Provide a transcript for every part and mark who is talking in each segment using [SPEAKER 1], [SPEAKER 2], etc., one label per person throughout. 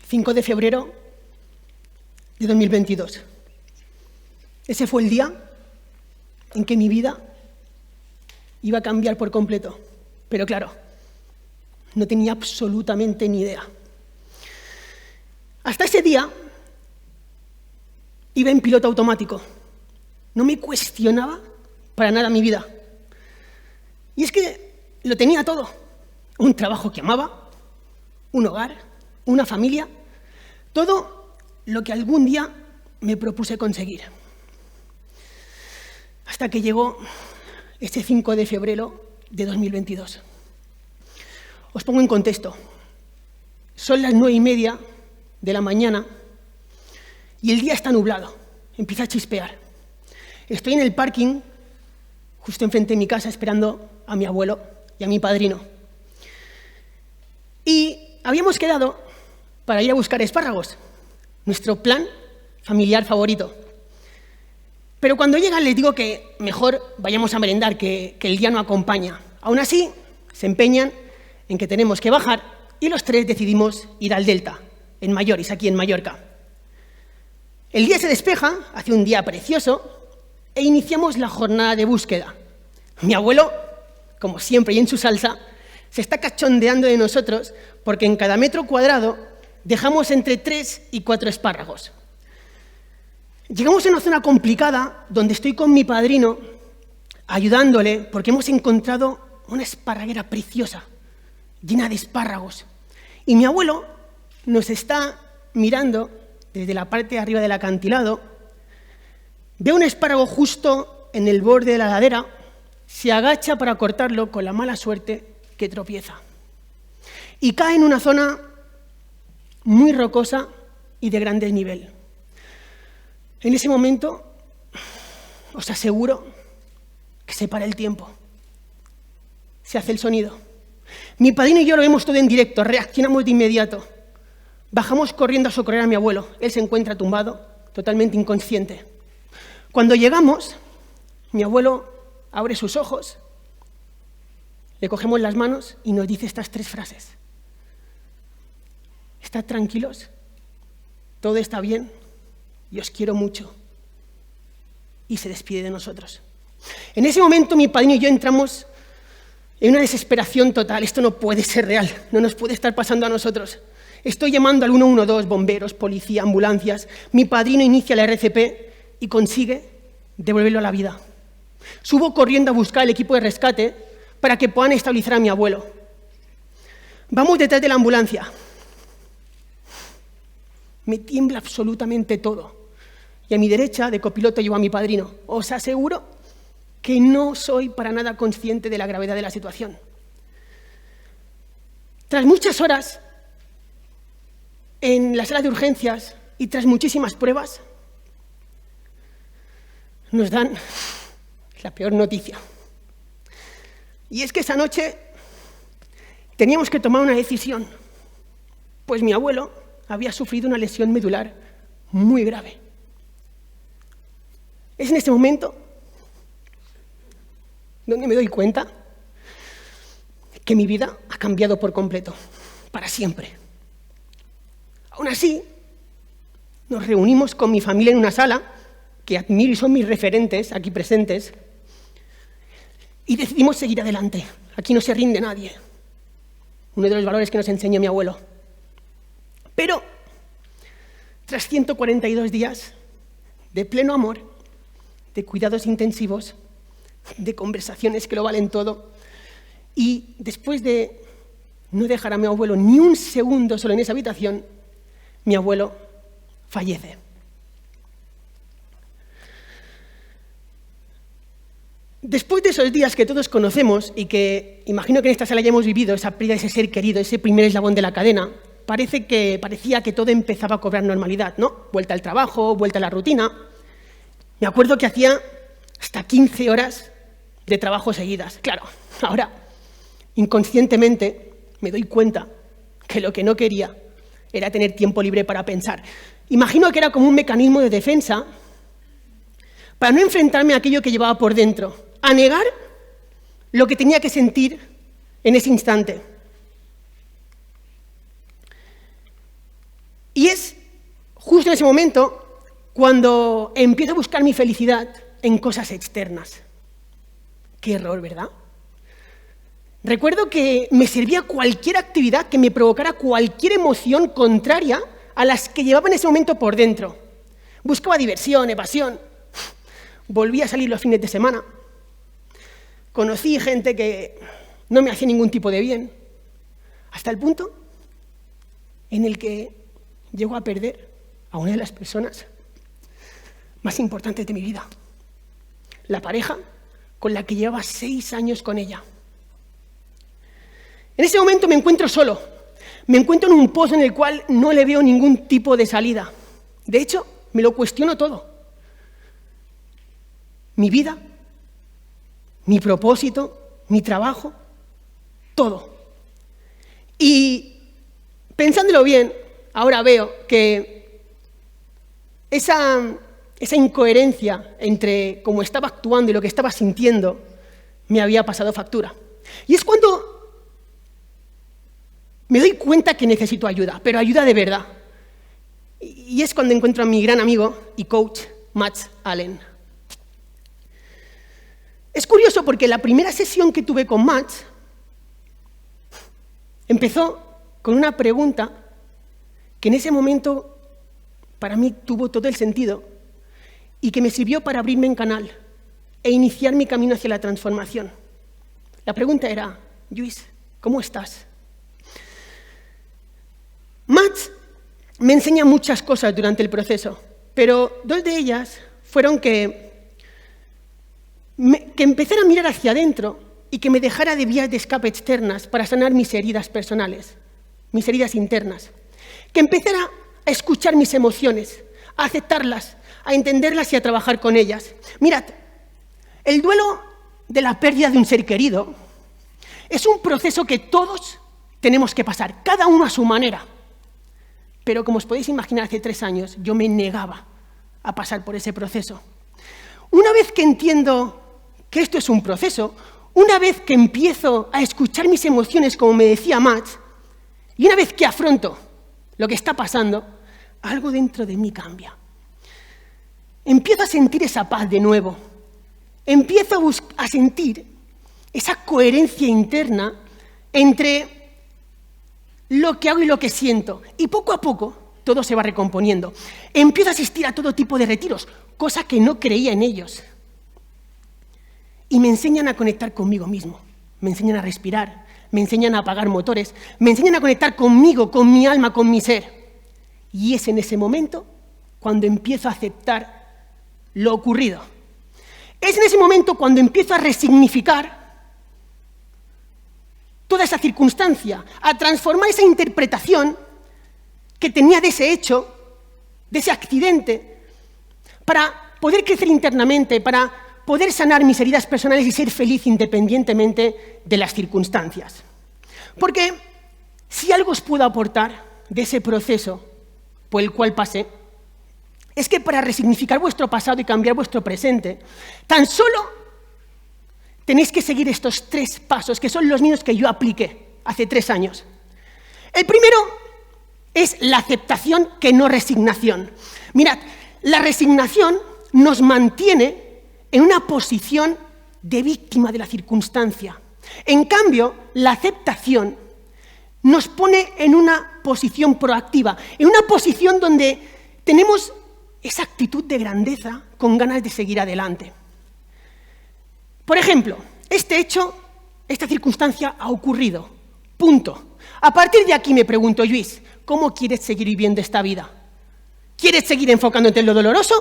[SPEAKER 1] 5 de febrero de 2022. Ese fue el día en que mi vida iba a cambiar por completo. Pero claro, no tenía absolutamente ni idea. Hasta ese día iba en piloto automático. No me cuestionaba para nada mi vida. Y es que lo tenía todo. Un trabajo que amaba, un hogar, una familia, todo lo que algún día me propuse conseguir. Hasta que llegó este 5 de febrero de 2022. Os pongo en contexto. Son las 9:30 de la mañana y el día está nublado, empieza a chispear. Estoy en el parking, justo enfrente de mi casa, esperando a mi abuelo y a mi padrino. Y habíamos quedado para ir a buscar espárragos, nuestro plan familiar favorito. Pero cuando llegan les digo que mejor vayamos a merendar, que el día no acompaña. Aún así, se empeñan en que tenemos que bajar y los tres decidimos ir al Delta, en Mayoris, aquí en Mallorca. El día se despeja, hace un día precioso, e iniciamos la jornada de búsqueda. Mi abuelo, como siempre y en su salsa, se está cachondeando de nosotros porque en cada metro cuadrado dejamos entre 3 y 4 espárragos. Llegamos a una zona complicada donde estoy con mi padrino ayudándole porque hemos encontrado una esparraguera preciosa, llena de espárragos. Y mi abuelo nos está mirando desde la parte de arriba del acantilado, ve un espárrago justo en el borde de la ladera, se agacha para cortarlo con la mala suerte que tropieza. Y cae en una zona muy rocosa y de gran desnivel. En ese momento, os aseguro que se para el tiempo. Se hace el sonido. Mi padrino y yo lo vemos todo en directo, reaccionamos de inmediato. Bajamos corriendo a socorrer a mi abuelo. Él se encuentra tumbado, totalmente inconsciente. Cuando llegamos, mi abuelo abre sus ojos, le cogemos las manos y nos dice estas 3 frases. Estad tranquilos, todo está bien y os quiero mucho. Y se despide de nosotros. En ese momento mi padrino y yo entramos en una desesperación total. Esto no puede ser real, no nos puede estar pasando a nosotros. Estoy llamando al 112, bomberos, policía, ambulancias. Mi padrino inicia la RCP y consigue devolverlo a la vida. Subo corriendo a buscar el equipo de rescate para que puedan estabilizar a mi abuelo. Vamos detrás de la ambulancia. Me tiembla absolutamente todo. Y a mi derecha, de copiloto, llevo a mi padrino. Os aseguro que no soy para nada consciente de la gravedad de la situación. Tras muchas horas en la sala de urgencias y tras muchísimas pruebas, nos dan la peor noticia. Y es que esa noche teníamos que tomar una decisión, pues mi abuelo había sufrido una lesión medular muy grave. Es en este momento donde me doy cuenta que mi vida ha cambiado por completo, para siempre. Aún así, nos reunimos con mi familia en una sala, que admiro y son mis referentes aquí presentes, y decidimos seguir adelante. Aquí no se rinde nadie. Uno de los valores que nos enseñó mi abuelo. Pero, tras 142 días de pleno amor, de cuidados intensivos, de conversaciones que lo valen todo. Y después de no dejar a mi abuelo ni un segundo solo en esa habitación, mi abuelo fallece. Después de esos días que todos conocemos y que imagino que en esta sala ya hemos vivido, esa pérdida de ese ser querido, ese primer eslabón de la cadena, parecía que todo empezaba a cobrar normalidad, ¿no? Vuelta al trabajo, vuelta a la rutina. Me acuerdo que hacía hasta 15 horas de trabajo seguidas. Claro, ahora, inconscientemente, me doy cuenta que lo que no quería era tener tiempo libre para pensar. Imagino que era como un mecanismo de defensa para no enfrentarme a aquello que llevaba por dentro, a negar lo que tenía que sentir en ese instante. Y es justo en ese momento cuando empiezo a buscar mi felicidad en cosas externas. Qué error, ¿verdad? Recuerdo que me servía cualquier actividad que me provocara cualquier emoción contraria a las que llevaba en ese momento por dentro. Buscaba diversión, evasión. Volví a salir los fines de semana. Conocí gente que no me hacía ningún tipo de bien, hasta el punto en el que llego a perder a una de las personas más importantes de mi vida, la pareja con la que llevaba 6 años con ella. En ese momento me encuentro solo, me encuentro en un pozo en el cual no le veo ningún tipo de salida. De hecho, me lo cuestiono todo. Mi vida, mi propósito, mi trabajo, todo. Y pensándolo bien, ahora veo que esa incoherencia entre cómo estaba actuando y lo que estaba sintiendo me había pasado factura. Y es cuando me doy cuenta que necesito ayuda, pero ayuda de verdad. Y es cuando encuentro a mi gran amigo y coach, Matt Allen. Es curioso porque la primera sesión que tuve con Matt empezó con una pregunta que en ese momento para mí tuvo todo el sentido y que me sirvió para abrirme en canal e iniciar mi camino hacia la transformación. La pregunta era: Lluís, ¿cómo estás? Matt me enseña muchas cosas durante el proceso, pero 2 de ellas fueron que empezara a mirar hacia adentro y que me dejara de vías de escape externas para sanar mis heridas personales, mis heridas internas. Que empezara a escuchar mis emociones, a aceptarlas, a entenderlas y a trabajar con ellas. Mirad, el duelo de la pérdida de un ser querido es un proceso que todos tenemos que pasar, cada uno a su manera. Pero como os podéis imaginar, hace 3 años yo me negaba a pasar por ese proceso. Una vez que entiendo que esto es un proceso, una vez que empiezo a escuchar mis emociones, como me decía Matt, y una vez que afronto lo que está pasando, algo dentro de mí cambia. Empiezo a sentir esa paz de nuevo. Empiezo a sentir esa coherencia interna entre lo que hago y lo que siento. Y poco a poco todo se va recomponiendo. Empiezo a asistir a todo tipo de retiros, cosa que no creía en ellos. Y me enseñan a conectar conmigo mismo, me enseñan a respirar, me enseñan a apagar motores, me enseñan a conectar conmigo, con mi alma, con mi ser. Y es en ese momento cuando empiezo a aceptar lo ocurrido. Es en ese momento cuando empiezo a resignificar toda esa circunstancia, a transformar esa interpretación que tenía de ese hecho, de ese accidente, para poder crecer internamente, para poder sanar mis heridas personales y ser feliz independientemente de las circunstancias. Porque si algo os puedo aportar de ese proceso por el cual pasé, es que para resignificar vuestro pasado y cambiar vuestro presente, tan solo tenéis que seguir estos 3 pasos, que son los mismos que yo apliqué hace 3 años. El primero es la aceptación que no resignación. Mirad, la resignación nos mantiene en una posición de víctima de la circunstancia. En cambio, la aceptación nos pone en una posición proactiva, en una posición donde tenemos esa actitud de grandeza con ganas de seguir adelante. Por ejemplo, esta circunstancia ha ocurrido. Punto. A partir de aquí me pregunto, Lluís, ¿cómo quieres seguir viviendo esta vida? ¿Quieres seguir enfocándote en lo doloroso?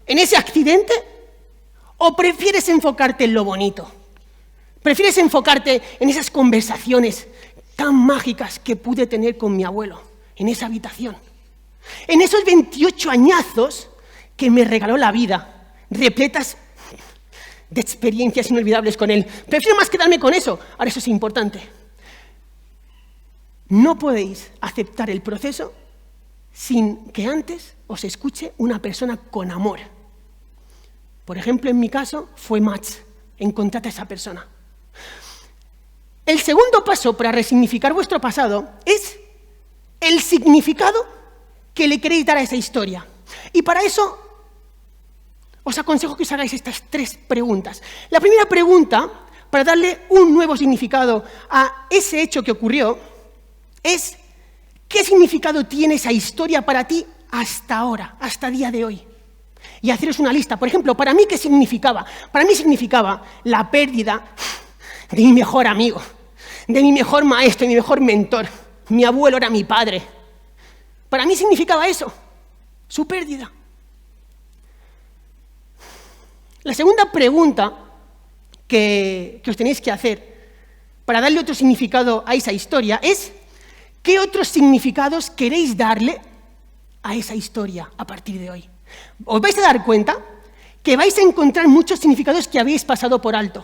[SPEAKER 1] ¿En ese accidente? ¿O prefieres enfocarte en lo bonito? ¿Prefieres enfocarte en esas conversaciones tan mágicas que pude tener con mi abuelo en esa habitación? En esos 28 añazos que me regaló la vida, repletas de experiencias inolvidables con él. Prefiero más quedarme con eso. Ahora, eso es importante. No podéis aceptar el proceso sin que antes os escuche una persona con amor. Por ejemplo, en mi caso, fue Mats. Encontrad a esa persona. El segundo paso para resignificar vuestro pasado es el significado que le queréis dar a esa historia. Y para eso os aconsejo que os hagáis estas 3 preguntas. La primera pregunta, para darle un nuevo significado a ese hecho que ocurrió, es ¿qué significado tiene esa historia para ti hasta ahora, hasta el día de hoy? Y haceros una lista. Por ejemplo, ¿para mí qué significaba? Para mí significaba la pérdida de mi mejor amigo, de mi mejor maestro, de mi mejor mentor. Mi abuelo era mi padre. Para mí significaba eso, su pérdida. La segunda pregunta que os tenéis que hacer para darle otro significado a esa historia es ¿qué otros significados queréis darle a esa historia a partir de hoy? Os vais a dar cuenta que vais a encontrar muchos significados que habéis pasado por alto.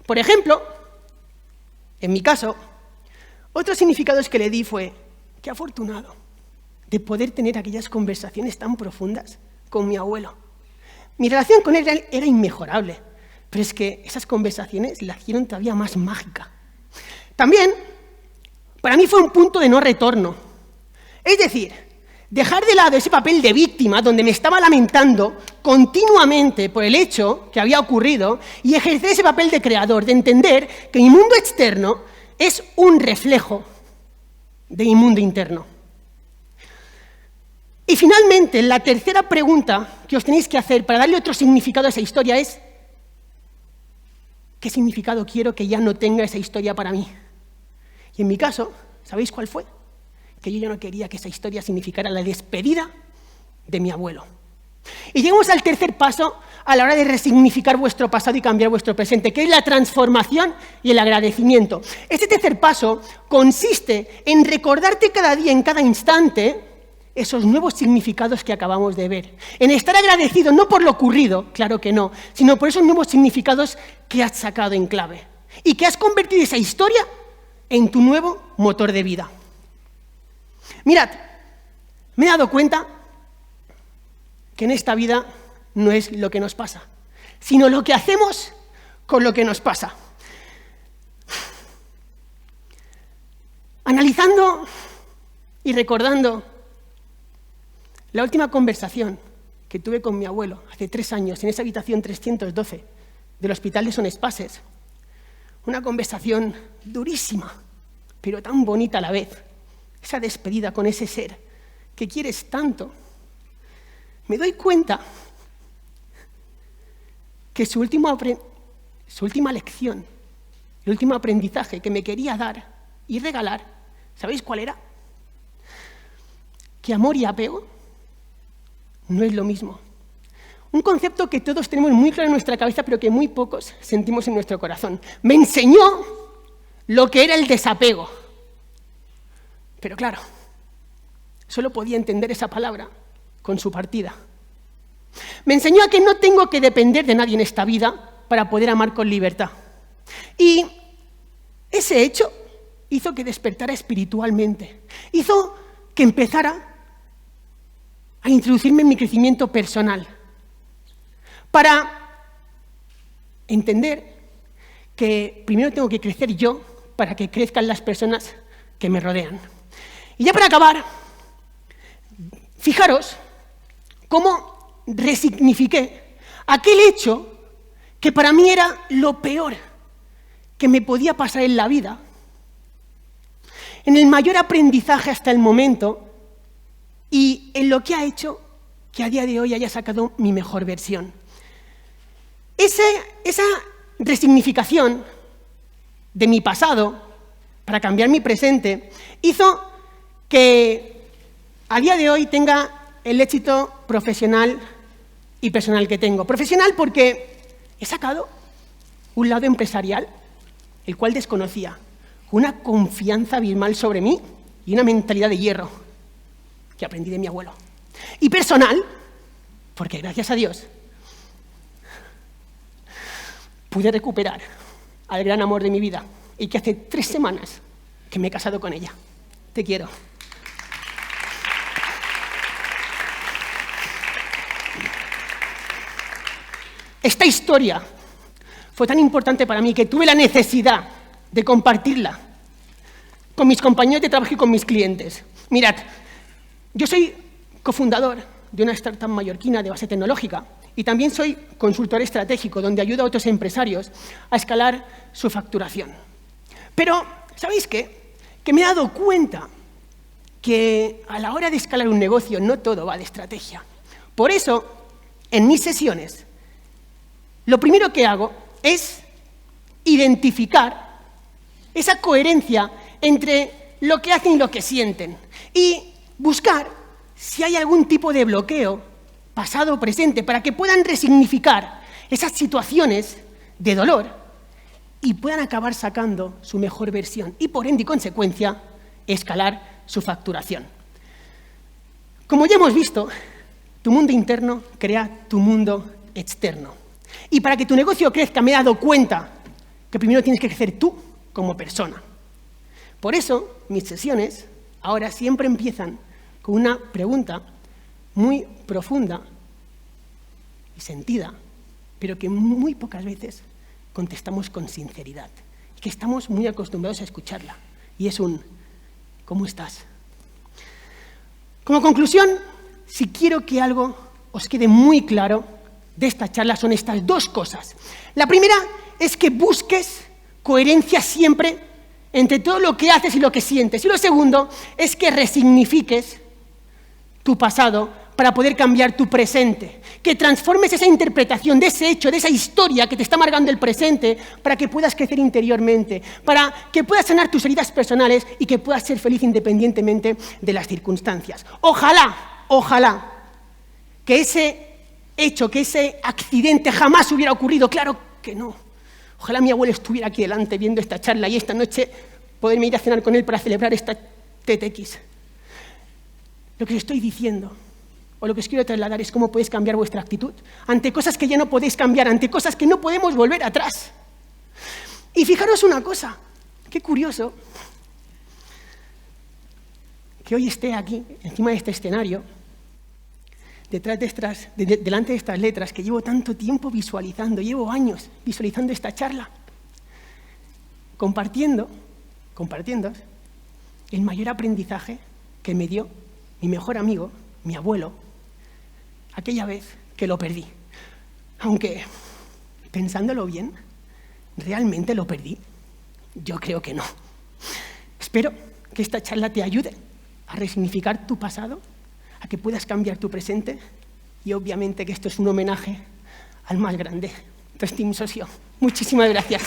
[SPEAKER 1] Por ejemplo, en mi caso, otros significados que le di fue qué afortunado de poder tener aquellas conversaciones tan profundas con mi abuelo. Mi relación con él era inmejorable, pero es que esas conversaciones la hicieron todavía más mágica. También, para mí fue un punto de no retorno. Es decir, dejar de lado ese papel de víctima donde me estaba lamentando continuamente por el hecho que había ocurrido y ejercer ese papel de creador, de entender que mi mundo externo es un reflejo de mi mundo interno. Y finalmente, la tercera pregunta que os tenéis que hacer para darle otro significado a esa historia es ¿qué significado quiero que ya no tenga esa historia para mí? Y en mi caso, ¿sabéis cuál fue? Que yo ya no quería que esa historia significara la despedida de mi abuelo. Y llegamos al tercer paso a la hora de resignificar vuestro pasado y cambiar vuestro presente, que es la transformación y el agradecimiento. Este tercer paso consiste en recordarte cada día, en cada instante, esos nuevos significados que acabamos de ver. En estar agradecido no por lo ocurrido, claro que no, sino por esos nuevos significados que has sacado en clave y que has convertido esa historia en tu nuevo motor de vida. Mirad, me he dado cuenta que en esta vida no es lo que nos pasa, sino lo que hacemos con lo que nos pasa. Analizando y recordando la última conversación que tuve con mi abuelo hace 3 años en esa habitación 312 del Hospital de Son Espases, una conversación durísima, pero tan bonita a la vez, esa despedida con ese ser que quieres tanto, me doy cuenta que su última lección, el último aprendizaje que me quería dar y regalar, ¿sabéis cuál era? Que amor y apego no es lo mismo. Un concepto que todos tenemos muy claro en nuestra cabeza, pero que muy pocos sentimos en nuestro corazón. Me enseñó lo que era el desapego. Pero claro, solo podía entender esa palabra con su partida. Me enseñó a que no tengo que depender de nadie en esta vida para poder amar con libertad. Y ese hecho hizo que despertara espiritualmente. Hizo que empezara a introducirme en mi crecimiento personal. Para entender que primero tengo que crecer yo para que crezcan las personas que me rodean. Y ya para acabar, fijaros cómo resignifiqué aquel hecho que para mí era lo peor que me podía pasar en la vida, en el mayor aprendizaje hasta el momento y en lo que ha hecho que a día de hoy haya sacado mi mejor versión. Esa resignificación de mi pasado para cambiar mi presente hizo que a día de hoy tenga el éxito profesional y personal que tengo. Profesional porque he sacado un lado empresarial, el cual desconocía, con una confianza abismal sobre mí y una mentalidad de hierro que aprendí de mi abuelo. Y personal, porque gracias a Dios pude recuperar al gran amor de mi vida y que hace 3 semanas que me he casado con ella. Te quiero. Esta historia fue tan importante para mí que tuve la necesidad de compartirla con mis compañeros de trabajo y con mis clientes. Mirad, yo soy cofundador de una startup mallorquina de base tecnológica y también soy consultor estratégico, donde ayudo a otros empresarios a escalar su facturación. Pero, ¿sabéis qué? Que me he dado cuenta que a la hora de escalar un negocio no todo va de estrategia. Por eso, en mis sesiones, lo primero que hago es identificar esa coherencia entre lo que hacen y lo que sienten y buscar si hay algún tipo de bloqueo, pasado o presente, para que puedan resignificar esas situaciones de dolor y puedan acabar sacando su mejor versión y, por ende y consecuencia, escalar su facturación. Como ya hemos visto, tu mundo interno crea tu mundo externo. Y para que tu negocio crezca, me he dado cuenta que primero tienes que crecer tú como persona. Por eso, mis sesiones ahora siempre empiezan con una pregunta muy profunda y sentida, pero que muy pocas veces contestamos con sinceridad, y que estamos muy acostumbrados a escucharla. Y es un ¿cómo estás? Como conclusión, si quiero que algo os quede muy claro de esta charla, son estas 2 cosas. La primera es que busques coherencia siempre entre todo lo que haces y lo que sientes. Y lo segundo es que resignifiques tu pasado para poder cambiar tu presente. Que transformes esa interpretación de ese hecho, de esa historia que te está amargando el presente para que puedas crecer interiormente, para que puedas sanar tus heridas personales y que puedas ser feliz independientemente de las circunstancias. Ojalá que ese hecho, que ese accidente jamás hubiera ocurrido. Claro que no. Ojalá mi abuelo estuviera aquí delante viendo esta charla y esta noche poderme ir a cenar con él para celebrar esta TTX. Lo que os estoy diciendo, o lo que os quiero trasladar, es cómo podéis cambiar vuestra actitud ante cosas que ya no podéis cambiar, ante cosas que no podemos volver atrás. Y fijaros una cosa, qué curioso que hoy esté aquí, encima de este escenario, delante de estas letras que llevo tanto tiempo visualizando, llevo años visualizando esta charla, compartiendo el mayor aprendizaje que me dio mi mejor amigo, mi abuelo, aquella vez que lo perdí. Aunque, pensándolo bien, ¿realmente lo perdí? Yo creo que no. Espero que esta charla te ayude a resignificar tu pasado, a que puedas cambiar tu presente y obviamente que esto es un homenaje al más grande, tu estimado socio. Muchísimas gracias.